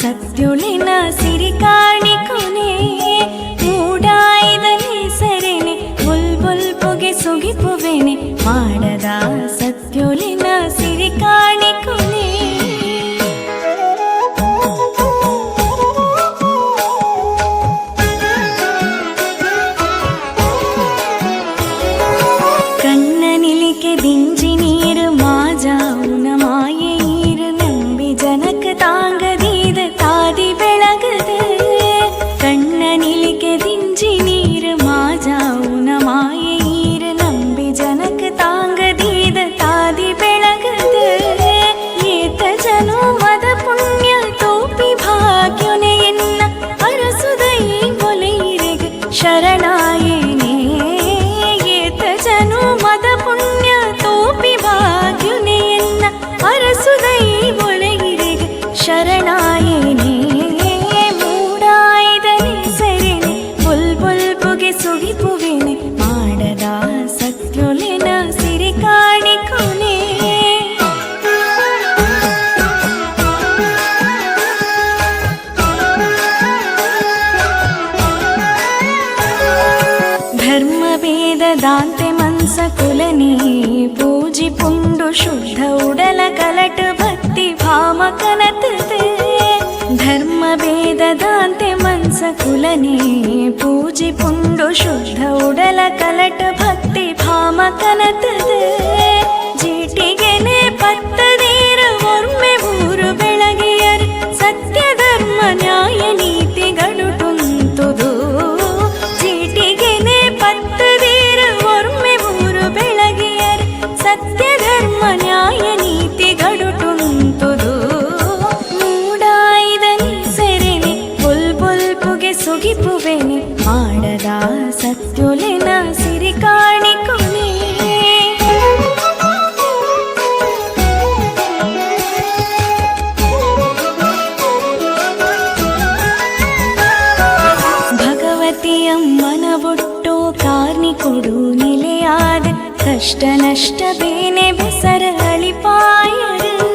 ಸತ್ಯುಳಿನ ಸಿರಿ ಕಾಣಿಕೊನೆ ಮೂಡಾಯ್ದನೆ ಸರೆನೆ ಬುಲ್ಬುಲ್ ಪೊಗೆ ಸುಗಿಪುವೆನೆ ಮಾಡದ ಸತ್ಯುಳಿನ ಸಿರಿ ಕಾಣಿಕೊನೆ ಕಣ್ಣನಿಲಿಕೆ ದಿಂಜಿ ನೀರು ಮಾಜಾವುನ ಮಾಯೆ ನೀರು ನಂಬಿ ಜನಕ ತಾಂಗದೀದ ತಾದಿ ಬೆಳಗದ ಕಣ್ಣನಿಲಿಕೆ ದಿಂಜಿ ನೀರು ಮಾಜಾವುನ ಮಾಯೆ ನೀರು ನಂಬಿ ಜನಕ ತಾಂಗದೀದ ತಾದಿ ಬೆಳಗದ ಏತ ಜನು ಮದ ಪುಣ್ಯ ತೋಪಿ ಭಾಗ್ಯನೆ ಎನ್ನ ಅರಸುದೈ ಮೊಲೆಯಿರೆಗೆ ಶರಣಾಯೇನೆ ಏತ ಜನು ಮದ ಪುಣ್ಯ ತೋಪಿ ಭಾಗ್ಯನೆ ಎನ್ನ ಅರಸುದೈ ಮೊಲೆಯಿರೆಗೆ ಶರಣಾಯೇನೆ ಮೂಡಾಯ್ದನೆ ಸರಿನೆ ಬುಲ್ಬುಲ್ ಪೊಗೆ ಸುಗಿಪುವೆನೆ ಮಾಡದ ಸತ್ಯೊಲಿನ ಸಿರಿ ಕಾಣಿಕೊನೆ ಧರ್ಮ ವೇದದಾಂತೆ ಮನ್ಸ ಕುಲನೆ ಪೂಜಿ ಪುಂಡು ಶುದ್ಧ ಉಡಲ ಕಲಟ ಭಕ್ತಿ ಭಾಮ ಕನತದೆ ಧರ್ಮ ವೇದದಾಂತೆ ಮನ್ಸ ಕುಲನೆ ಪೂಜಿ ಪುಂಡು ಶುದ್ಧ ಉಡಲ ಕಲಟ ಭಕ್ತಿ ಭಾಮ ಕನತದೆ ಜೀಟಿಗೆನೆ ಪತ್ತದೇರ ಒರ್ಮೆ ಊರು ಬೆಳಗಿಯರ್ ಸತ್ಯ ಧರ್ಮ ನ್ಯಾಯ ನೀತಿ ಗಡುಟುಂತುದು ಚೀಟಿಗೆನೆ ಪತ್ತದೇರ ಒರ್ಮೆ ಊರು ಬೆಳಗಿಯರ್ ಸತ್ಯ ಧರ್ಮ ನ್ಯಾಯ ನೀತಿ ಗಡುಟುಂತುದು ಮೂಡಾಯ್ದನೆ ಸೆರೆನೆ ಬುಲ್ಬುಲ್ ಪೊಗೆ ಸುಗಿಪುವೆನೆ ಮಾಡದ ಸತ್ಯೊಲಿನ ಸಿರಿ ಕಾಣಿಕೊನೆ ಭಗವತಿಯಮ್ಮನ ಒಟ್ಟು ಕಾರ್ನಿಕೊಡು ನೆಲೆಯಾದ ಕಷ್ಟ ನಷ್ಟ ಬೇನೆ ಬೆಸರ ಅಳಿಪಾಯರು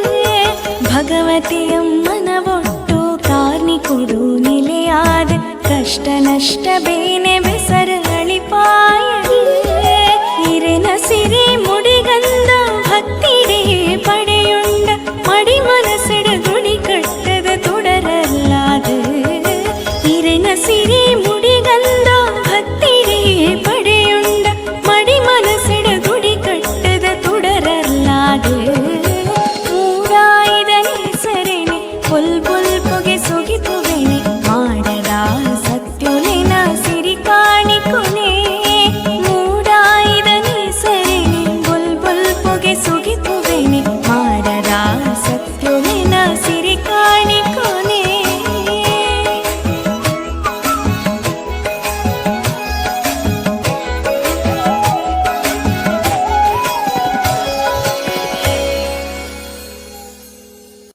ಭಗವತಿಯಮ್ಮನ ಒಟ್ಟು ಕಾರ್ನಿಕೊಡು ನೆಲೆಯಾದ ಕಷ್ಟ ನಷ್ಟ ಬೇನೆ ಬೆಸರ